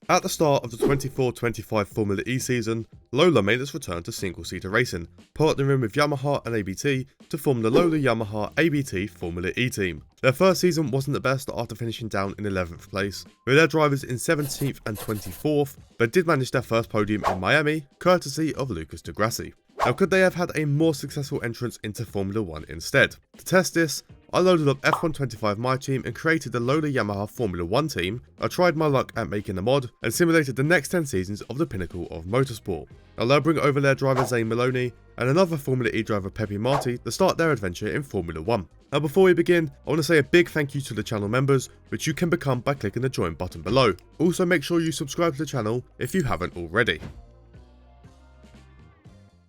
At the start of the 24-25 Formula E season, Lola made its return to single-seater racing, partnering with Yamaha and ABT to form the Lola Yamaha ABT Formula E team. Their first season wasn't the best after finishing down in 11th place, with their drivers in 17th and 24th, but did manage their first podium in Miami, courtesy of Lucas di Grassi. Now, could they have had a more successful entrance into Formula 1 instead? To test this, I loaded up F125 MyTeam and created the Lola Yamaha Formula 1 team. I tried my luck at making a mod and simulated the next 10 seasons of the pinnacle of motorsport. Now they'll bring over their driver Zane Maloney and another Formula E driver Pepe Marti to start their adventure in Formula 1. Now before we begin, I want to say a big thank you to the channel members, which you can become by clicking the join button below. Also make sure you subscribe to the channel if you haven't already.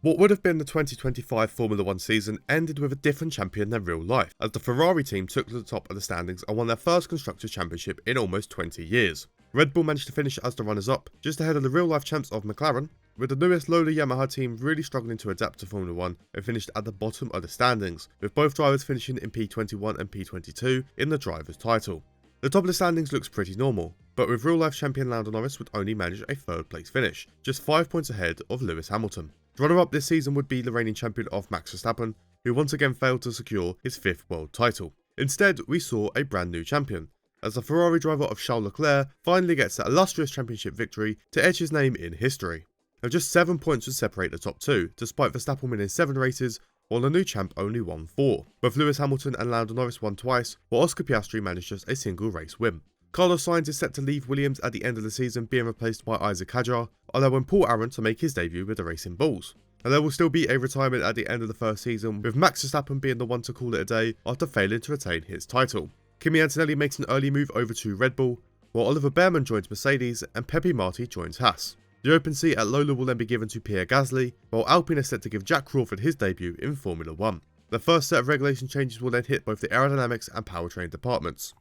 What would have been the 2025 Formula 1 season ended with a different champion than real life, as the Ferrari team took to the top of the standings and won their first Constructors' Championship in almost 20 years. Red Bull managed to finish as the runners-up, just ahead of the real-life champs of McLaren, with the newest Lola Yamaha team really struggling to adapt to Formula 1 and finished at the bottom of the standings, with both drivers finishing in P21 and P22 in the driver's title. The top of the standings looks pretty normal, but with real-life champion Lando Norris would only manage a third place finish, just 5 points ahead of Lewis Hamilton. The runner-up this season would be the reigning champion of Max Verstappen, who once again failed to secure his 5th world title. Instead, we saw a brand new champion, as the Ferrari driver of Charles Leclerc finally gets that illustrious championship victory to etch his name in history. Now just 7 points would separate the top two, despite Verstappen winning 7 races, while the new champ only won 4. Both Lewis Hamilton and Lando Norris won twice, while Oscar Piastri managed just a single race win. Carlos Sainz is set to leave Williams at the end of the season, being replaced by Isaac Hadjar, allowing Paul Aron to make his debut with the Racing Bulls. And there will still be a retirement at the end of the first season, with Max Verstappen being the one to call it a day after failing to retain his title. Kimi Antonelli makes an early move over to Red Bull, while Oliver Behrman joins Mercedes and Pepe Marti joins Haas. The open seat at Lola will then be given to Pierre Gasly, while Alpine is set to give Jack Crawford his debut in Formula 1. The first set of regulation changes will then hit both the aerodynamics and powertrain departments.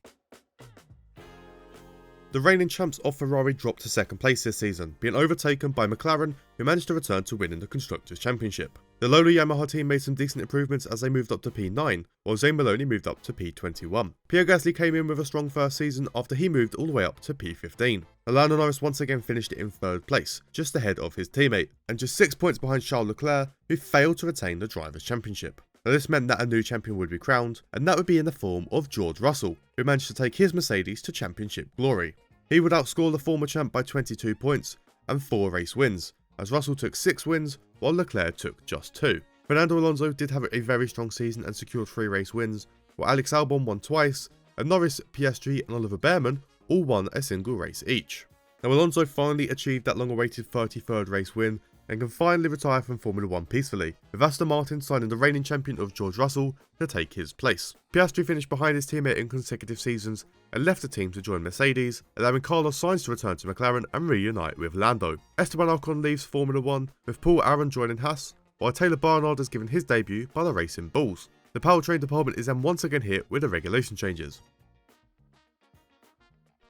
The reigning champs of Ferrari dropped to second place this season, being overtaken by McLaren, who managed to return to winning the Constructors' Championship. The Lola Yamaha team made some decent improvements as they moved up to P9, while Zane Maloney moved up to P21. Pierre Gasly came in with a strong first season after he moved all the way up to P15. Lando Norris once again finished in 3rd place, just ahead of his teammate, and just 6 points behind Charles Leclerc, who failed to retain the Drivers' Championship. Now this meant that a new champion would be crowned, and that would be in the form of George Russell, who managed to take his Mercedes to championship glory. He would outscore the former champ by 22 points and 4 race wins, as Russell took 6 wins while Leclerc took just 2. Fernando Alonso did have a very strong season and secured 3 race wins, while Alex Albon won twice, and Norris, Piastri and Oliver Behrman all won a single race each. Now Alonso finally achieved that long-awaited 33rd race win and can finally retire from Formula 1 peacefully, with Aston Martin signing the reigning champion of George Russell to take his place. Piastri finished behind his teammate in consecutive seasons and left the team to join Mercedes, allowing Carlos Sainz to return to McLaren and reunite with Lando. Esteban Ocon leaves Formula 1, with Paul Aron joining Haas, while Taylor Barnard is given his debut by the Racing Bulls. The powertrain department is then once again hit with the regulation changes.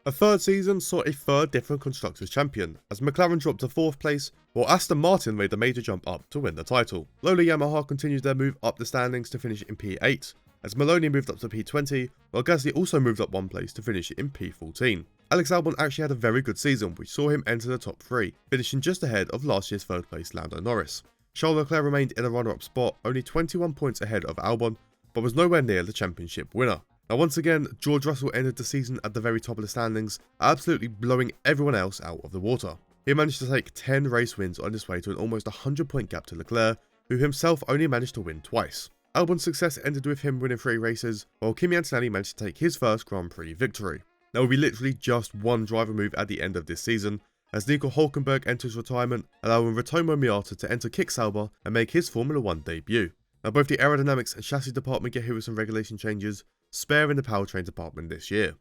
A third season saw a third different Constructors' Champion, as McLaren dropped to 4th place, while Aston Martin made the major jump up to win the title. Lola Yamaha continued their move up the standings to finish in P8, as Maloney moved up to P20, while Gasly also moved up 1 place to finish in P14. Alex Albon actually had a very good season, which saw him enter the top 3, finishing just ahead of last year's 3rd place Lando Norris. Charles Leclerc remained in a runner-up spot, only 21 points ahead of Albon, but was nowhere near the championship winner. Now once again, George Russell ended the season at the very top of the standings, absolutely blowing everyone else out of the water. He managed to take 10 race wins on his way to an almost 100-point gap to Leclerc, who himself only managed to win twice. Albon's success ended with him winning 3 races, while Kimi Antonelli managed to take his first Grand Prix victory. There will be literally just one driver move at the end of this season, as Nico Hülkenberg enters retirement, allowing Ritomo Miata to enter Kick Sauber and make his Formula 1 debut. Now both the aerodynamics and chassis department get hit with some regulation changes, sparing the powertrain department this year.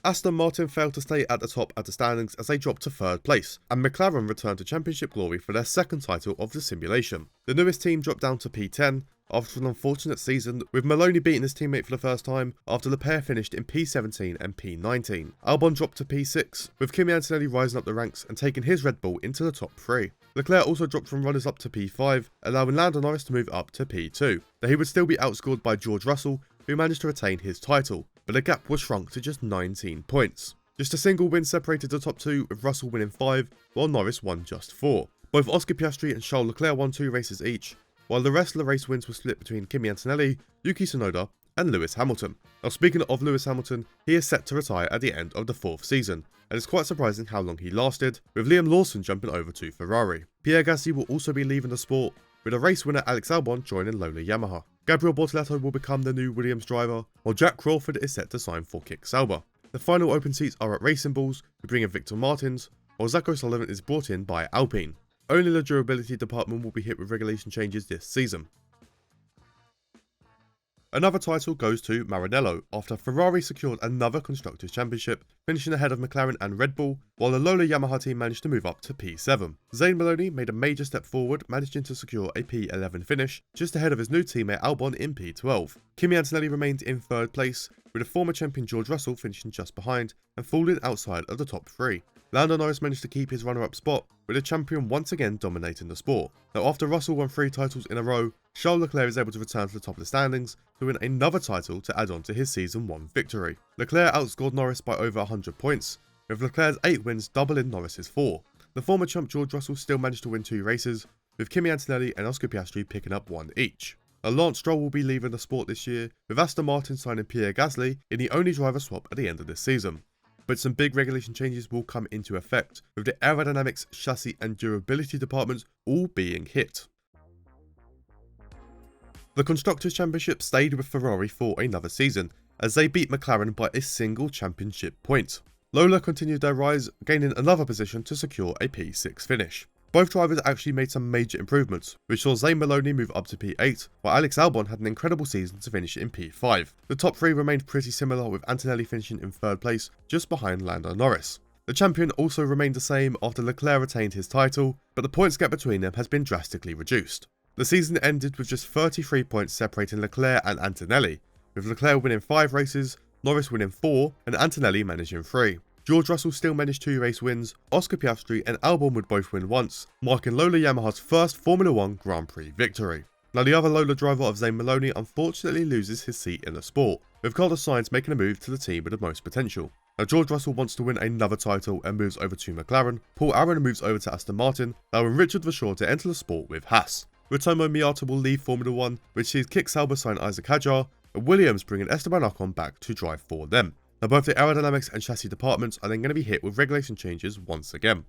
Aston Martin failed to stay at the top of the standings as they dropped to 3rd place, and McLaren returned to championship glory for their 2nd title of the simulation. The newest team dropped down to P10 after an unfortunate season, with Maloney beating his teammate for the first time after the pair finished in P17 and P19. Albon dropped to P6, with Kimi Antonelli rising up the ranks and taking his Red Bull into the top 3. Leclerc also dropped from runners up to P5, allowing Lando Norris to move up to P2. Though he would still be outscored by George Russell, who managed to retain his title, but the gap was shrunk to just 19 points. Just a single win separated the top two, with Russell winning 5, while Norris won just 4. Both Oscar Piastri and Charles Leclerc won 2 races each, while the rest of the race wins were split between Kimi Antonelli, Yuki Tsunoda, and Lewis Hamilton. Now, speaking of Lewis Hamilton, he is set to retire at the end of the 4th season, and it's quite surprising how long he lasted, with Liam Lawson jumping over to Ferrari. Pierre Gasly will also be leaving the sport, with a race winner Alex Albon joining Lola Yamaha. Gabriel Bortoleto will become the new Williams driver, while Jack Crawford is set to sign for Kick Sauber. The final open seats are at Racing Bulls, who bring in Victor Martins, while Zach O'Sullivan is brought in by Alpine. Only the durability department will be hit with regulation changes this season. Another title goes to Maranello after Ferrari secured another Constructors' Championship, finishing ahead of McLaren and Red Bull, while the Lola Yamaha team managed to move up to P7. Zane Maloney made a major step forward, managing to secure a P11 finish, just ahead of his new teammate Albon in P12. Kimi Antonelli remained in 3rd place, with the former champion George Russell finishing just behind and falling outside of the top 3. Lando Norris managed to keep his runner-up spot, with the champion once again dominating the sport. Now, after Russell won 3 titles in a row, Charles Leclerc is able to return to the top of the standings to win another title to add on to his Season 1 victory. Leclerc outscored Norris by over 100 points, with Leclerc's 8 wins doubling Norris's 4. The former champ George Russell still managed to win 2 races, with Kimi Antonelli and Oscar Piastri picking up 1 each. Lance Stroll will be leaving the sport this year, with Aston Martin signing Pierre Gasly in the only driver swap at the end of this season. But some big regulation changes will come into effect, with the aerodynamics, chassis and durability departments all being hit. The Constructors' Championship stayed with Ferrari for another season, as they beat McLaren by a single championship point. Lola continued their rise, gaining another position to secure a P6 finish. Both drivers actually made some major improvements, which saw Zane Maloney move up to P8, while Alex Albon had an incredible season to finish in P5. The top 3 remained pretty similar, with Antonelli finishing in 3rd place, just behind Lando Norris. The champion also remained the same after Leclerc retained his title, but the points gap between them has been drastically reduced. The season ended with just 33 points separating Leclerc and Antonelli, with Leclerc winning 5 races, Norris winning 4, and Antonelli managing 3. George Russell still managed 2 race wins, Oscar Piastri and Albon would both win once, marking Lola Yamaha's first Formula 1 Grand Prix victory. Now, the other Lola driver of Zane Maloney unfortunately loses his seat in the sport, with Carlos Sainz making a move to the team with the most potential. Now, George Russell wants to win another title and moves over to McLaren, Paul Aaron moves over to Aston Martin, allowing Richard Verschoor to enter the sport with Haas. Ritomo Miata will leave Formula 1, which sees Kick Sauber sign Isaac Hadjar, and Williams bringing Esteban Ocon back to drive for them. Now, both the aerodynamics and chassis departments are then going to be hit with regulation changes once again.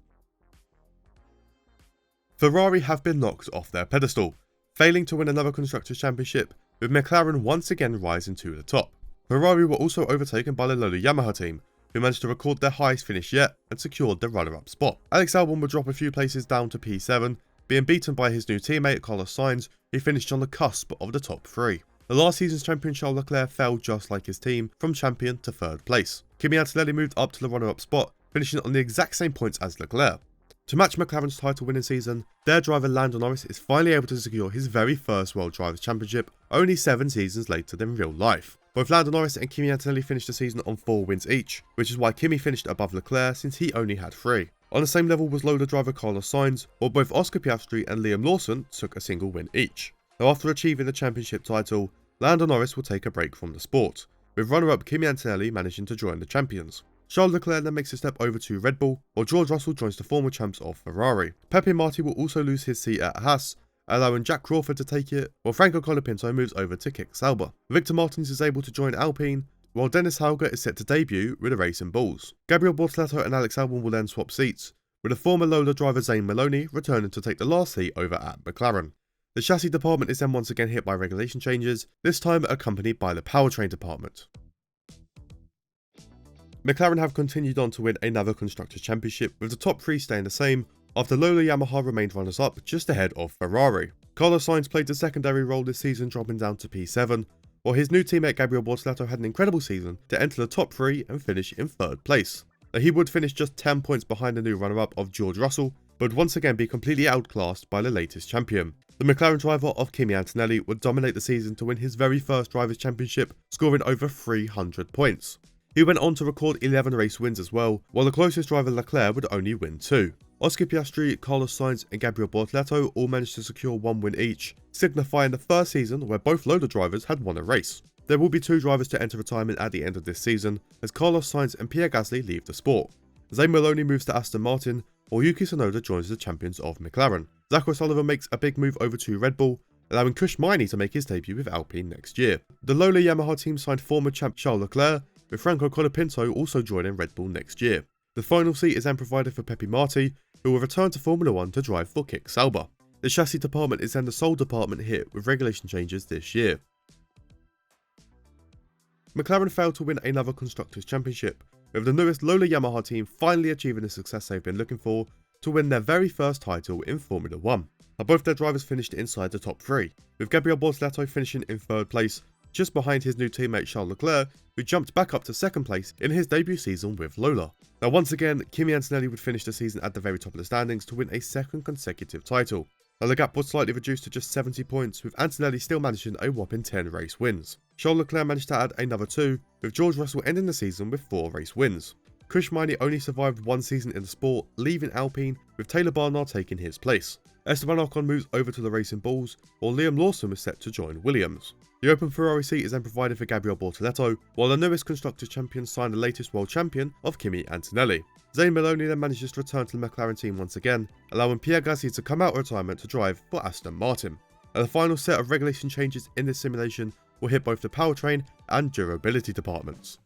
Ferrari have been knocked off their pedestal, failing to win another Constructors' Championship, with McLaren once again rising to the top. Ferrari were also overtaken by the Lola Yamaha team, who managed to record their highest finish yet and secured the runner-up spot. Alex Albon would drop a few places down to P7, being beaten by his new teammate Carlos Sainz, who finished on the cusp of the top 3. The last season's champion Charles Leclerc fell just like his team, from champion to 3rd place. Kimi Antonelli moved up to the runner-up spot, finishing on the exact same points as Leclerc. To match McLaren's title winning season, their driver Lando Norris is finally able to secure his very first World Drivers' Championship, only 7 seasons later than real life. Both Lando Norris and Kimi Antonelli finished the season on 4 wins each, which is why Kimi finished above Leclerc since he only had 3. On the same level was Lola driver Carlos Sainz, while both Oscar Piastri and Liam Lawson took a single win each. Now, after achieving the championship title, Lando Norris will take a break from the sport, with runner-up Kimi Antonelli managing to join the champions. Charles Leclerc then makes a step over to Red Bull, while George Russell joins the former champs of Ferrari. Pepe Marti will also lose his seat at Haas, allowing Jack Crawford to take it, while Franco Colapinto moves over to Kick Sauber. Victor Martins is able to join Alpine, while Dennis Hauger is set to debut with the Racing Bulls. Gabriel Bortoleto and Alex Albon will then swap seats, with the former Lola driver Zane Maloney returning to take the last seat over at McLaren. The chassis department is then once again hit by regulation changes, this time accompanied by the powertrain department. McLaren have continued on to win another Constructors' Championship, with the top 3 staying the same, after Lola Yamaha remained runners-up just ahead of Ferrari. Carlos Sainz played the secondary role this season, dropping down to P7, while his new teammate Gabriel Bortoleto had an incredible season to enter the top 3 and finish in 3rd place. Now, he would finish just 10 points behind the new runner-up of George Russell, but would once again be completely outclassed by the latest champion. The McLaren driver of Kimi Antonelli would dominate the season to win his very first Drivers' Championship, scoring over 300 points. He went on to record 11 race wins as well, while the closest driver Leclerc would only win 2. Oscar Piastri, Carlos Sainz and Gabriel Bortoleto all managed to secure 1 win each, signifying the first season where both Lola drivers had won a race. There will be 2 drivers to enter retirement at the end of this season, as Carlos Sainz and Pierre Gasly leave the sport. Zane Maloney moves to Aston Martin, while Yuki Tsunoda joins the champions of McLaren. Zach O'Sullivan makes a big move over to Red Bull, allowing Chris Miney to make his debut with Alpine next year. The Lola Yamaha team signed former champ Charles Leclerc, with Franco Colapinto also joining Red Bull next year. The final seat is then provided for Pepe Marti, who will return to Formula 1 to drive for Kick Sauber. The chassis department is then the sole department hit with regulation changes this year. McLaren failed to win another Constructors' Championship, with the newest Lola Yamaha team finally achieving the success they've been looking for to win their very first title in Formula 1. Now, both their drivers finished inside the top 3, with Gabriel Bortoleto finishing in 3rd place, just behind his new teammate Charles Leclerc, who jumped back up to 2nd place in his debut season with Lola. Now once again, Kimi Antonelli would finish the season at the very top of the standings to win a 2nd consecutive title. Now the gap was slightly reduced to just 70 points, with Antonelli still managing a whopping 10 race wins. Charles Leclerc managed to add another 2, with George Russell ending the season with 4 race wins. Chris Miney only survived 1 season in the sport, leaving Alpine, with Taylor Barnard taking his place. Esteban Ocon moves over to the Racing Bulls, while Liam Lawson was set to join Williams. The open Ferrari seat is then provided for Gabriel Bortoleto, while the newest Constructors' Champion signed the latest world champion of Kimi Antonelli. Zane Maloney then manages to return to the McLaren team once again, allowing Pierre Gasly to come out of retirement to drive for Aston Martin. And the final set of regulation changes in this simulation will hit both the powertrain and durability departments.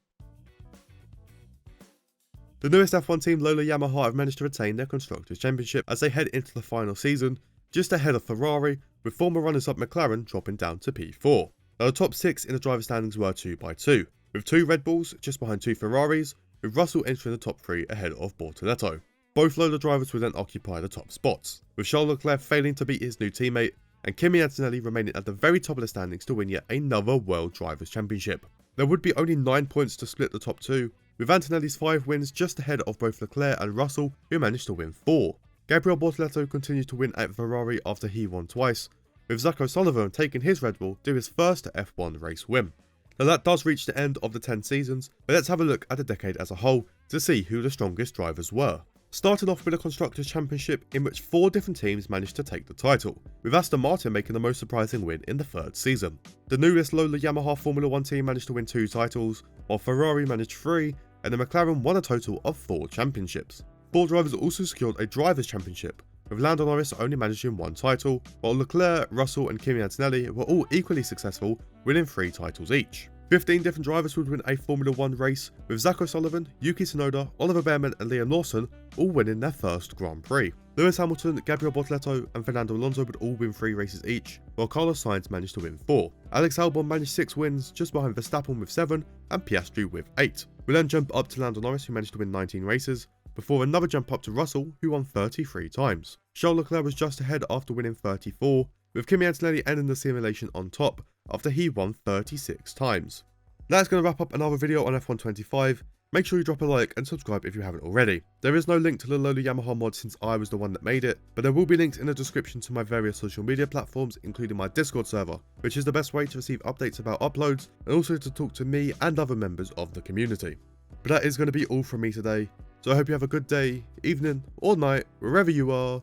The newest F1 team, Lola Yamaha, have managed to retain their Constructors' Championship as they head into the final season, just ahead of Ferrari, with former runners-up McLaren dropping down to P4. Now the top 6 in the driver standings were 2 by 2, with 2 Red Bulls just behind 2 Ferraris, with Russell entering the top 3 ahead of Bortoleto. Both Lola drivers will then occupy the top spots, with Charles Leclerc failing to beat his new teammate, and Kimi Antonelli remaining at the very top of the standings to win yet another World Drivers' Championship. There would be only 9 points to split the top 2, with Antonelli's 5 wins just ahead of both Leclerc and Russell, who managed to win 4. Gabriel Bortoleto continues to win at Ferrari after he won twice, with Zach O'Sullivan taking his Red Bull to his first F1 race win. Now that does reach the end of the 10 seasons, but let's have a look at the decade as a whole to see who the strongest drivers were. Starting off with a Constructors' Championship in which 4 different teams managed to take the title, with Aston Martin making the most surprising win in the 3rd season. The newest Lola Yamaha Formula 1 team managed to win 2 titles, while Ferrari managed 3, and the McLaren won a total of 4 championships. 4 drivers also secured a Drivers' Championship, with Lando Norris only managing 1 title, while Leclerc, Russell and Kimi Antonelli were all equally successful, winning 3 titles each. 15 different drivers would win a Formula 1 race, with Zach O'Sullivan, Yuki Tsunoda, Oliver Behrman and Liam Lawson all winning their first Grand Prix. Lewis Hamilton, Gabriel Bortoleto and Fernando Alonso would all win 3 races each, while Carlos Sainz managed to win 4. Alex Albon managed 6 wins, just behind Verstappen with 7 and Piastri with 8. We then jump up to Lando Norris, who managed to win 19 races, before another jump up to Russell, who won 33 times. Charles Leclerc was just ahead after winning 34, with Kimi Antonelli ending the simulation on top after he won 36 times. That's going to wrap up another video on F1 25. Make sure you drop a like and subscribe if you haven't already. There is no link to the Lola Yamaha mod since I was the one that made it, but there will be links in the description to my various social media platforms, including my Discord server, which is the best way to receive updates about uploads and also to talk to me and other members of the community. But that is going to be all from me today, so I hope you have a good day, evening or night, wherever you are,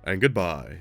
and goodbye.